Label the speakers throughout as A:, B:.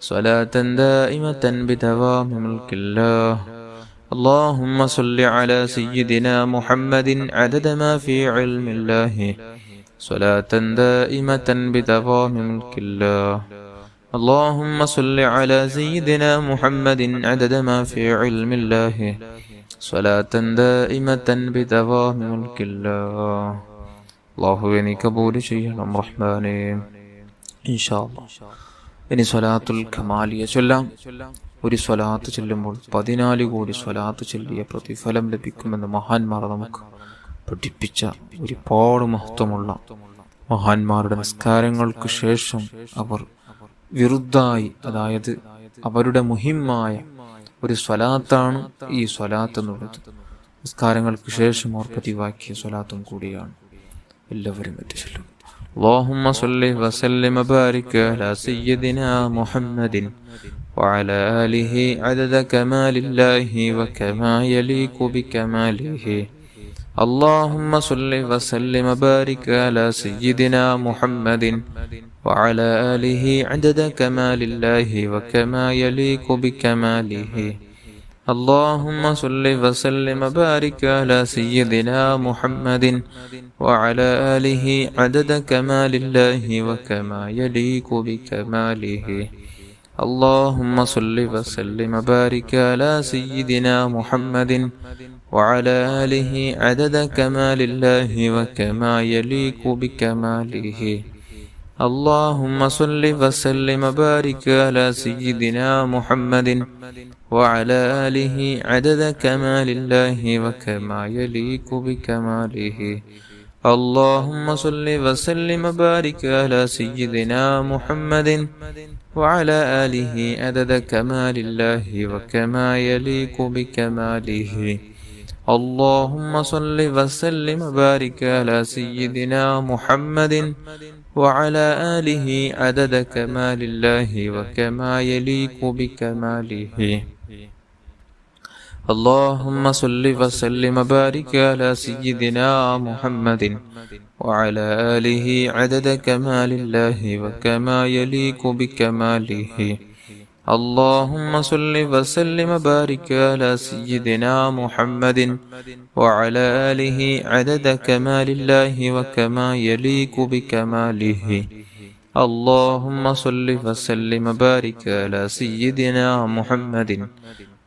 A: صلاة دائمة بدوام ملك الله. اللهم صل على سيدنا محمد عدد ما في علم الله، صلاة دائمة بدوام ملك الله. اللهم صل على سيدنا محمد عدد ما في علم الله، صلاة دائمة بدوام ملك الله. അല്ലാഹുവേ നീ കബൂൽ ചെയ്യണം റഹ്മാനേ. ഇൻഷാ അല്ലാഹ് ഇനി സ്വലാത്തുൽ കമാലിയ ചൊല്ലാം. ഒരു സ്വലാത്ത് ചൊല്ലുമ്പോൾ 14 കോടി സ്വലാത്ത് ചൊല്ലിയ പ്രതിഫലം ലഭിക്കുമെന്ന് മഹാന്മാർ നമുക്ക് പഠിപ്പിച്ച ഒരുപാട് മഹത്വമുള്ള മഹാന്മാരുടെ നിസ്കാരങ്ങൾക്ക് ശേഷം അവർ വിറുദ്ധായി, അതായത് അവരുടെ മുഹിമ്മായ ഒരു സ്വലാത്താണ് ഈ സ്വലാത്ത് എന്നുള്ളത്. നിസ്കാരങ്ങൾക്ക് ശേഷം അവർ പതിവാക്കിയ സ്വലാത്തും കൂടിയാണ്. എല്ലാവരും എത്തിച്ചല്ലോ. اللهم صل وسلم وبارك على سيدنا محمد وعلى آله عدد كمال الله وكما يليق بكماله. اللهم صل وسلم وبارك على سيدنا محمد وعلى آله عدد كمال الله وكما يليق بكماله. اللهم صل وسلم وبارك على سيدنا محمد وعلى آله عدد كمال الله وكما يليق بكماله. اللهم صل وسلم وبارك على سيدنا محمد وعلى آله عدد كمال الله وكما يليق بكماله. اللهم صل وسلم وبارك على سيدنا محمد وعلى آله عدد كمال الله وكما يليق بكماله. اللهم صل وسلم وبارك على سيدنا محمد وعلى آله عدد كمال الله وكما يليق بكماله. اللهم صل وسلم وبارك على سيدنا محمد وعلى آله عدد كمال الله وكما يليق بكماله. اللهم صل وسلم وبارك على سيدنا محمد وعلى آله عدد كمال الله وكما يليق بكماله. اللهم صل وسلم وبارك على سيدنا محمد وعلى آله عدد كمال الله وكما يليق بكماله. اللهم صل وسلم وبارك على سيدنا محمد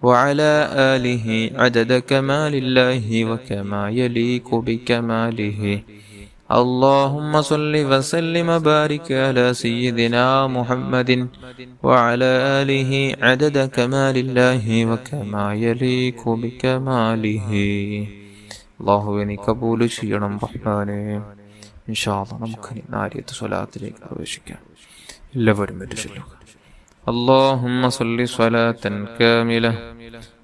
A: وعلى آله عدد كمال الله وكما يليق بكماله. اللهم صل وسلم وبارك على سيدنا محمد وعلى آله عدد كمال الله وكما يليق بكماله. അല്ലാഹുവേ നീ കബൂൽ ചെയ്യണം റഹ്മാനേ. ഇൻഷാ അല്ലാഹ് നമുക്ക് നാരിയത്ത് സ്വലാത്തിലേക്ക് പ്രവേശിക്കാം. എല്ലാവരും ചൊല്ലുക. اللهم صل صلاة كاملة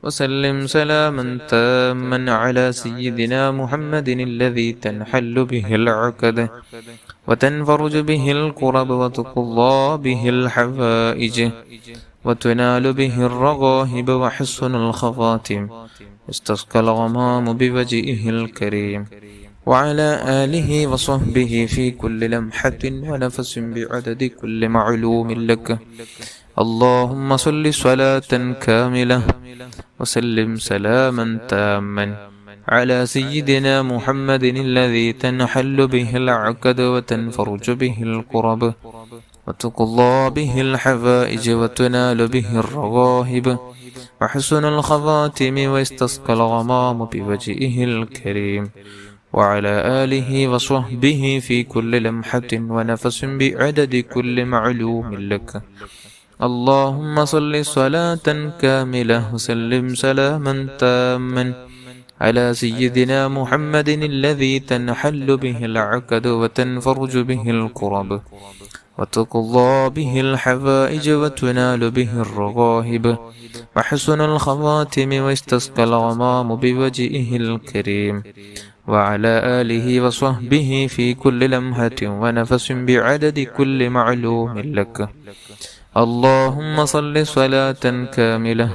A: وسلم سلاما تاما على سيدنا محمد الذي تنحل به العقد وتنفرج به الكرب وتقضى به الحوائج وتنال به الرغائب وحسن الخواتم واستسقى الغمام بوجهه الكريم وعلى آله وصحبه في كل لمحة ونفس بعدد كل معلوم لك. اللهم صل صلاة كاملة وسلم سلاما تاما على سيدنا محمد الذي تنحل به العقد وتنفرج به الكرب وتقضى به الحوائج وتنال به الرغائب وحسن الخواتم واستسقى الغمام بوجهه الكريم وعلى آله وصحبه في كل لمحة ونفس بعدد كل معلوم لك. اللهم صل صلاة كاملة وسلم سلاما تاما على سيدنا محمد الذي تنحل به العقد وتنفرج به الكرب وتقضى به الحوائج وتنال به الرغائب وحسن الخواتم واستسقى الغمام بوجهه الكريم وعلى آله وصحبه في كل لمحة ونفس بعدد كل معلوم لك. اللهم صل صلاة كاملة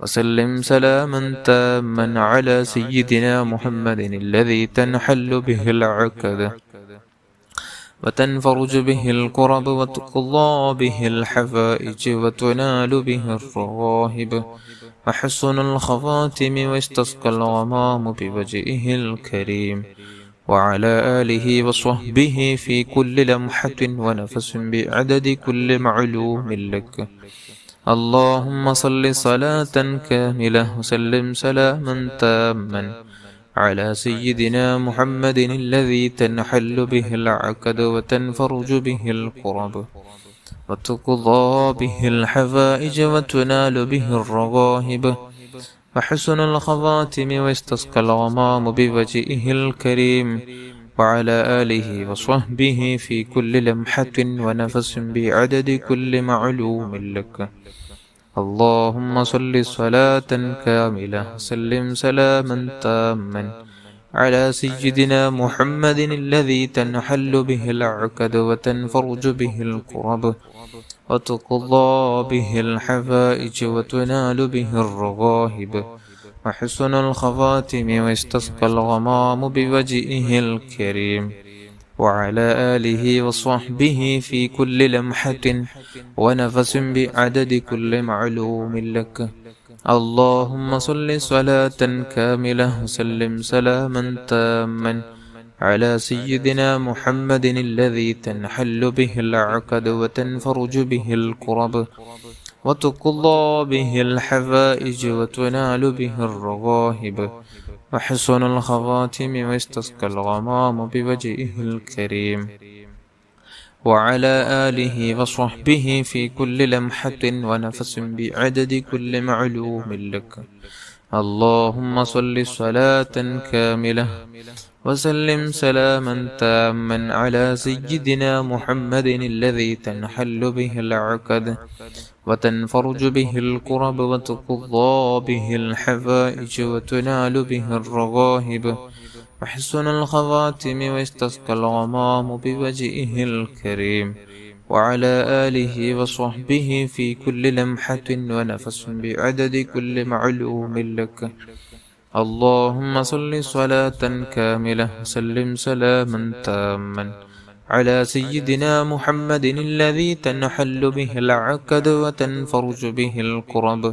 A: وسلم سلاما تاما على سيدنا محمد الذي تنحل به العقد وتنفرج به الكرب وتقضى به الحوائج وتنال به الرغائب وحسن الخواتم واستسقى الغمام بوجهه الكريم وعلى آله وصحبه في كل لمحة ونفس بعدد كل معلوم لك. اللهم صل صلاة كاملة وسلم سلاما تاما على سيدنا محمد الذي تنحل به العقد وتنفرج به الكرب وتقضى به الحوائج وتنال به الرغائب وحسن الخواتم واستسقى الغمام بوجهه الكريم وعلى آله وصحبه في كل لمحة ونفس بعدد كل معلوم لك. اللهم صل صلاة كاملة وسلم سلاما تاما على سيدنا محمد الذي تنحل به العقد وتنفرج به الكرب وتقضى به الحوائج وتنال به الرغائب وحسن الخواتم واستسقى الغمام بوجهه الكريم وعلى آله وصحبه في كل لمحة ونفس بعدد كل معلوم لك. اللهم صل صلاة كاملة وسلم سلاما تاما على سيدنا محمد الذي تنحل به العقد وتنفرج به الكرب وتقضى به الحوائج وتنال به الرغائب وحسن الخواتم واستسقى الغمام بوجهه الكريم وعلى آله وصحبه في كل لمحة ونفس بعدد كل معلوم لك. اللهم صل صلاة كاملة وسلم سلاما تاما على سيدنا محمد الذي تنحل به العقد وتنفرج به الكرب وتقضى به الحوائج وتنال به الرغائب وحسن الخواتم واستسقى الغمام بوجهه الكريم وعلى آله وصحبه في كل لمحة ونفس بعدد كل معلوم لك. اللهم صل صلاة كاملة وسلم سلاما تاما على سيدنا محمد الذي تنحل به العقد وتنفرج به الكرب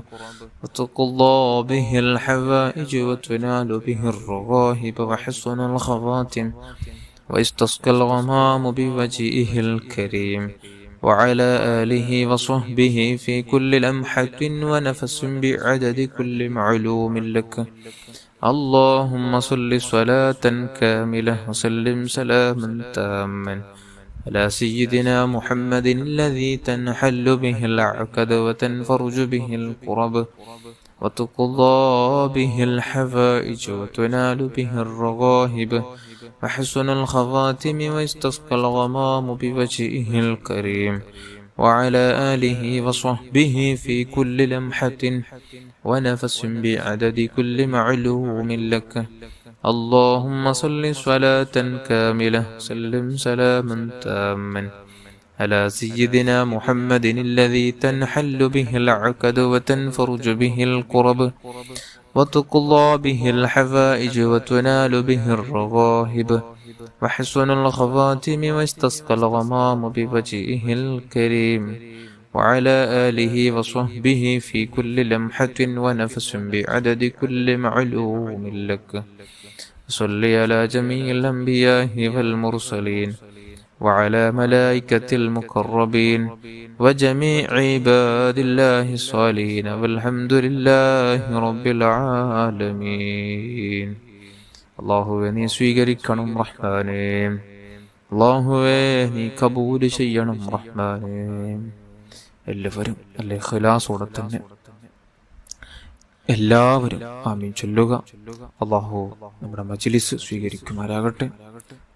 A: وتقضى به الحوائج وتنال به الرغائب وحسن الخواتم واستسقى الغمام بوجهه الكريم وعلى آله وصحبه في كل لمحة ونفس بعدد كل معلوم لك. اللهم صل صلاة كاملة وسلم سلاما تاما على سيدنا محمد الذي تنحل به العقد وتنفرج به الكرب وتقضى به الحوائج وتنال به الرغائب وحسن الخواتم واستسقى الغمام بوجهه الكريم وعلى آله وصحبه في كل لمحة ونفس بعدد كل معلوم لك. اللهم صل صلاة كاملة وسلم سلاما تاما على سيدنا محمد الذي تنحل به العقد وتنفرج به الكرب وتقضى به الحوائج وتنال به الرغائب وحسن الخواتم واستسقى الغمام بوجهه الكريم وعلى آله وصحبه في كل لمحة ونفس بعدد كل معلوم لك. صل على جميع الأنبياء والمرسلين وعلى ملائكة المقربين وجميع عباد الله الصالحين والحمد لله رب العالمين. അള്ളാഹുവേ നീ സ്വീകരിക്കണം റഹ്മാനേ, അള്ളാഹുവേ നീ കബൂൽ ചെയ്യണം റഹ്മാനേ. എല്ലാവരും അല്ലെ ഖിലാസോടെ തന്നെ എല്ലാവരും ആമീൻ ചൊല്ലുക. അള്ളാഹു നമ്മുടെ മജ്ലിസ് സ്വീകരിക്കുമാരാകട്ടെ,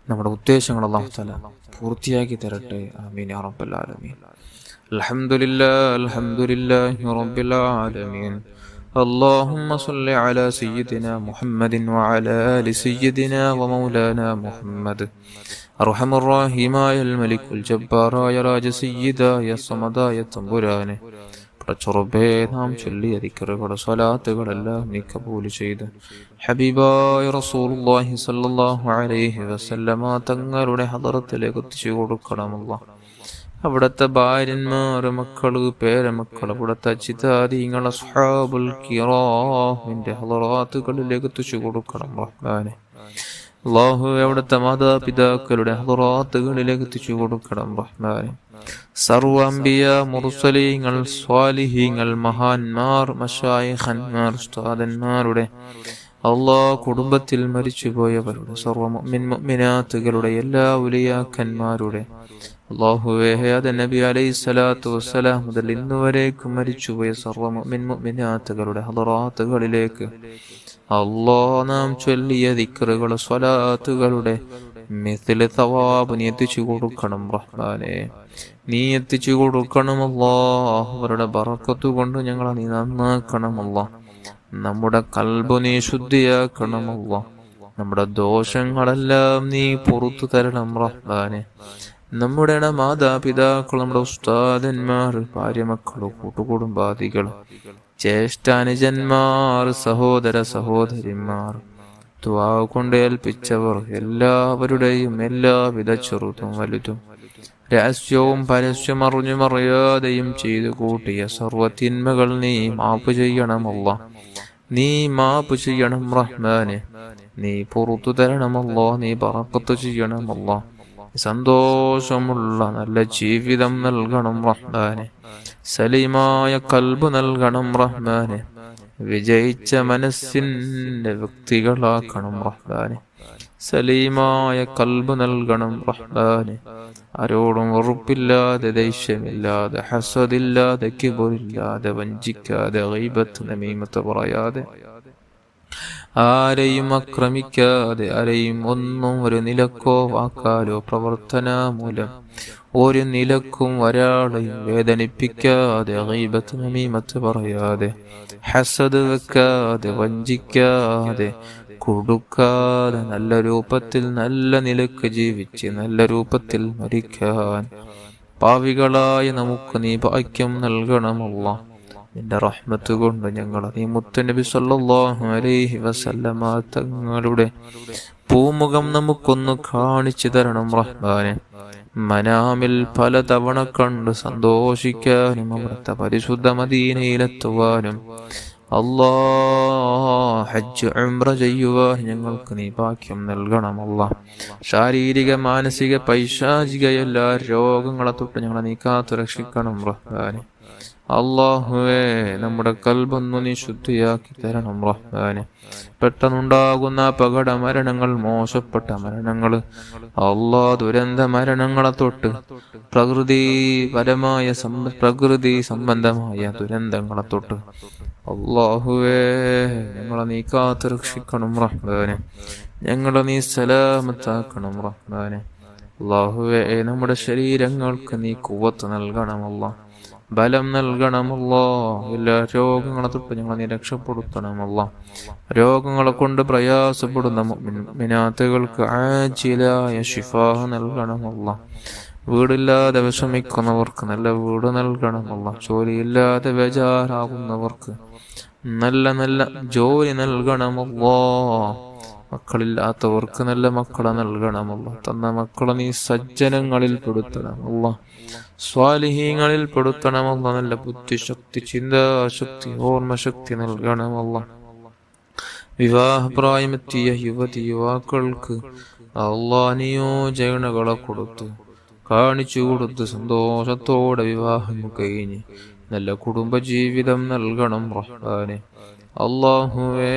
A: നമ്മുടെ ഉദ്ദേശങ്ങൾ അള്ളാഹു തആല പൂർത്തിയാക്കി തരട്ടെ. ആമീൻ യാ റബ്ബൽ ആലമീൻ. അൽഹംദുലില്ലാഹി അൽഹംദുലില്ലാഹി റബ്ബിൽ ആലമീൻ. اللهم صل على سيدنا محمد وعلى آل سيدنا ومولانا محمد. أرحم الراحمين الملك الجبار يا راج سيدا يا صمدا يا തമ്പുരാനെ, പടച്ചറബ്ബേ നാം ചൊല്ലിയ ദിക്റുകളുടെ സ്വലാത്തുകളെല്ലാം നീ കബൂൽ ചെയ്ത് ഹബീബായ റസൂലുള്ളാഹി സ്വല്ലല്ലാഹു അലൈഹി വസല്ലമ തങ്ങളുടെ ഹദറത്തിലേക്ക് എത്തിച്ചു കൊടുക്കണമല്ല. അവിടുത്തെ ഭാര്യന്മാർ, മക്കള്, പേരമക്കൾ, അവിടുത്തെ അജിതാദീങ്ങൾ, അസ്ഹാബുൽ കിറാമിന്റെ ഹദറാത്തുകളിലേക്ക് എത്തിച്ചു കൊടുക്കണം റഹ്മാനെ. അല്ലാഹുവേ, അവിടുത്തെ മാതാപിതാക്കളുടെ ഹദറാത്തുകളിലേക്ക് എത്തിച്ചു കൊടുക്കണം റഹ്മാനെ. സർവ്വ അംബിയ, മുർസലീങ്ങൾ, സ്വാലിഹീങ്ങൾ, മഹാന്മാർ, മശായിഖന്മാർ, ഉസ്താദന്മാരുടെ കുടുംബത്തിൽ മരിച്ചുപോയവരുടെ, സർവ്വ മുഅ്മിൻ മുഅ്മിനാത്തുകളുടെ, എല്ലാ ഉലിയാക്കന്മാരുടെ, അല്ലാഹുവേ, നബി അലൈഹിസ്സലാത്തു വസ്സലാം മുതൽ ഇന്നുവരേക്കും മരിച്ചുപോയ സർവ്വ മുഅ്മിൻ മുഅ്മിനാത്തുകളുടെ ഹദറാത്തുകളിലേക്ക് നാം ചൊല്ലിയ ദിക്റുകൾ, സ്വലാത്തുകളുടെ മിസ്ല സവാബ് നീ എത്തിച്ചു കൊടുക്കണം റഹ്മാനെ. നീ എത്തിച്ചു കൊടുക്കണം അല്ലാഹ്. അവരുടെ ബറക്കത്ത് കൊണ്ട് ഞങ്ങളെ നീ നന്നാക്കണം അല്ലാഹ്. നമ്മുടെ കൽബ് നീ ശുദ്ധിയാക്കണം അല്ലാഹ്. നമ്മുടെ ദോഷങ്ങളെല്ലാം നീ പുറത്തു തരണം റഹ്മാനെ. നമ്മുടെ മാതാപിതാക്കൾ, നമ്മുടെ ഉസ്താദന്മാർ, ഭാര്യമക്കൾ, കൂട്ടുകുടുംബാദികൾ, ജ്യേഷ്ഠാനുജന്മാർ, സഹോദര സഹോദരിമാർ, ദുആ കൊണ്ട് ഏൽപ്പിച്ചവർ എല്ലാവരുടെയും എല്ലാവിധ ചെറുതും വലുതും, രഹസ്യവും പരസ്യം അറിഞ്ഞും അറിയാതെയും ചെയ്തു കൂട്ടിയ സർവ്വതിന്മകൾ നീ മാപ്പ് ചെയ്യണമല്ല. നീ മാപ്പ് ചെയ്യണം റഹ്മാനെ. നീ പുറത്തു തരണമല്ലോ. നീ ബറക്കത്ത് ചെയ്യണമല്ലോ. സന്തോഷമുള്ള നല്ല ജീവിതം നൽകണം റഹ്മാനെ. സലീമായ കൽബ് നൽകണം റഹ്മാനെ. വിജയിച്ച മനസ്സിന്റെ വ്യക്തികളാക്കണം റഹ്മാനെ. സലീമായ കൽബ് നൽകണം റഹ്മാനെ. ആരോടും വെറുപ്പില്ലാതെ, ദേഷ്യമില്ലാതെ, ഹസദില്ലാതെ, കിബറില്ലാതെ, വഞ്ചിക്കാതെ, ഗീബത്ത് നമീമത്ത് പറയാതെ, ആരെയും ആക്രമിക്കാതെ, ആരെയും ഒന്നും ഒരു നിലക്കോ വാക്കാലോ പ്രവർത്തന മൂലം ഒരു നിലക്കും ഒരാളെയും വേദനിപ്പിക്കാതെ, ഗീബത്ത് നമീമത്ത് പറയാതെ, ഹസദ് വെക്കാതെ, വഞ്ചിക്കാതെ, കൊടുക്കാതെ, നല്ല രൂപത്തിൽ നല്ല നിലക്ക് ജീവിച്ച് നല്ല രൂപത്തിൽ മരിക്കാൻ പാവികളായ നമുക്ക് നീ ഭാഗ്യം നൽകണമല്ല. നിന്റെ റഹ്മത്ത് കൊണ്ട് ഞങ്ങളെ നീ മുത്തുനബി സല്ലല്ലാഹു അലൈഹി വസല്ലമ തങ്ങളുടെ പൂമുഖം നമുക്കൊന്ന് കാണിച്ചു തരണം റഹ്മാനെ. മനാമിൽ പലതവണ കണ്ട് സന്തോഷിക്കാനും അവിടുത്തെ പരിശുദ്ധ മദീനയിലെത്തുവാനും ഹജ്ജ് ഉംറ ചെയ്യുവാൻ ഞങ്ങൾക്ക് നീ ഭാഗ്യം നൽകണമല്ല. ശാരീരിക, മാനസിക, പൈശാചിക എല്ലാ രോഗങ്ങളെ തൊട്ട് ഞങ്ങളെ നീ കാത്തു രക്ഷിക്കണം റഹ്മാനെ. അല്ലാഹുവേ, നമ്മുടെ കൽബൊന്നു നീ ശുദ്ധിയാക്കി തരണം റഹ്മാനെ. പെട്ടെന്നുണ്ടാകുന്ന അപകട മരണങ്ങൾ, മോശപ്പെട്ട മരണങ്ങൾ, ദുരന്ത മരണങ്ങളെ തൊട്ട് പ്രകൃതി സംബന്ധമായ ദുരന്തങ്ങളെ തൊട്ട് അല്ലാഹുവേ ഞങ്ങളെ നീ കാത്ത് രക്ഷിക്കണം റഹ്മാനെ. ഞങ്ങളെ നീ സലാമത്താക്കണം റഹ്മാനെ. അല്ലാഹുവേ, നമ്മുടെ ശരീരങ്ങൾക്ക് നീ ഖുവത്ത് നൽകണമല്ല, ബലം നൽകണമല്ല. എല്ലാ രോഗങ്ങളെ തൊട്ട് ഞങ്ങളെ നീ രക്ഷപ്പെടുത്തണമല്ല. രോഗങ്ങളെ കൊണ്ട് പ്രയാസപ്പെടുന്ന മുഅ്മിനാത്തുകൾക്ക് ആജിലായ ശിഫാ നൽകണമല്ല. വീടില്ലാതെ വിഷമിക്കുന്നവർക്ക് നല്ല വീട് നൽകണമല്ല. ജോലിയില്ലാതെ ബേജാറാകുന്നവർക്ക് നല്ല നല്ല ജോലി നൽകണമല്ലോ. മക്കളില്ലാത്തവർക്ക് നല്ല മക്കളെ നൽകണമല്ലോ. തന്ന മക്കളെ നീ സജ്ജനങ്ങളിൽ പെടുത്തണമല്ല, സ്വാലിഹീങ്ങളിൽ പെടുത്തണമല്ല. നല്ല ബുദ്ധിശക്തി, ചിന്താശക്തി, ഓർമ്മശക്തി നൽകണമല്ല. വിവാഹപ്രായമെത്തിയ യുവതി യുവാക്കൾക്ക് നിയോജനകളെ കൊടുത്ത് കാണിച്ചു കൊടുത്ത് സന്തോഷത്തോടെ വിവാഹം കഴിഞ്ഞ് നല്ല കുടുംബജീവിതം നൽകണം റഹ്മാനെ. അല്ലാഹുവേ,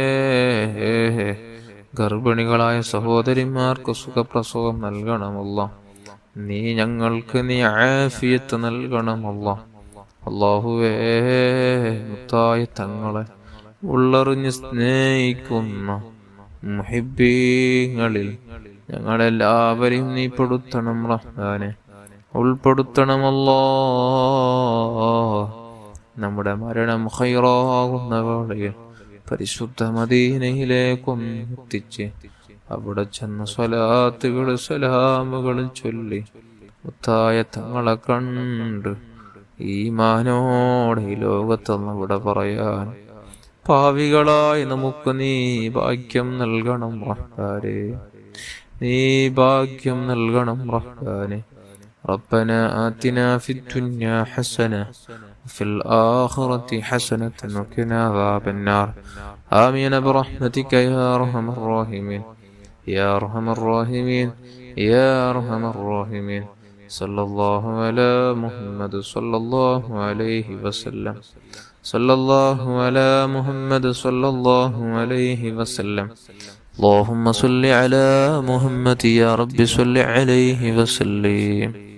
A: ഗർഭിണികളായ സഹോദരിമാർക്ക് സുഖപ്രസവം നൽകണമല്ല. നീ ഞങ്ങൾക്ക് നീ ആഫിയത്ത് നൽകണമല്ല. അല്ലാഹുവേ, മുത്തായ തങ്ങളെ ഉള്ളറിഞ്ഞ് സ്നേഹിക്കുന്ന മുഹിബ്ബീങ്ങളിൽ ഞങ്ങളെല്ലാവരെയും നീ പെടുത്തണം റഹ്മാനെ, ഉൾപ്പെടുത്തണമല്ലോ. നമ്മുടെ മരണം ഖൈറാകുന്ന വേളയിൽ പരിശുദ്ധ മദീനയിലേക്കൊന്ന് എത്തിച്ച് അവിടെ ചെന്ന് സ്വലാത്തുകൾ സലാമുകൾ ചൊല്ലി മുത്തായ തങ്ങളെ കണ്ട് ഈമാനോടെ ഈ ലോകത്തൊന്ന് ഇവിടെ പറയാൻ പാവികളായി നമുക്ക് നീ ഭാഗ്യം നൽകണം റഹ്മാനേ, നീ ഭാഗ്യം നൽകണം റഹ്മാനേ. ربنا آتنا في الدنيا حسنة وفي الآخرة حسنة وقنا عذاب النار. آمين برحمتك يا أرحم الراحمين يا أرحم الراحمين يا أرحم الراحمين. صلى الله على محمد صلى الله عليه وسلم. صلى الله على محمد صلى الله عليه وسلم. اللهم صل على محمد يا رب صل عليه وسلم.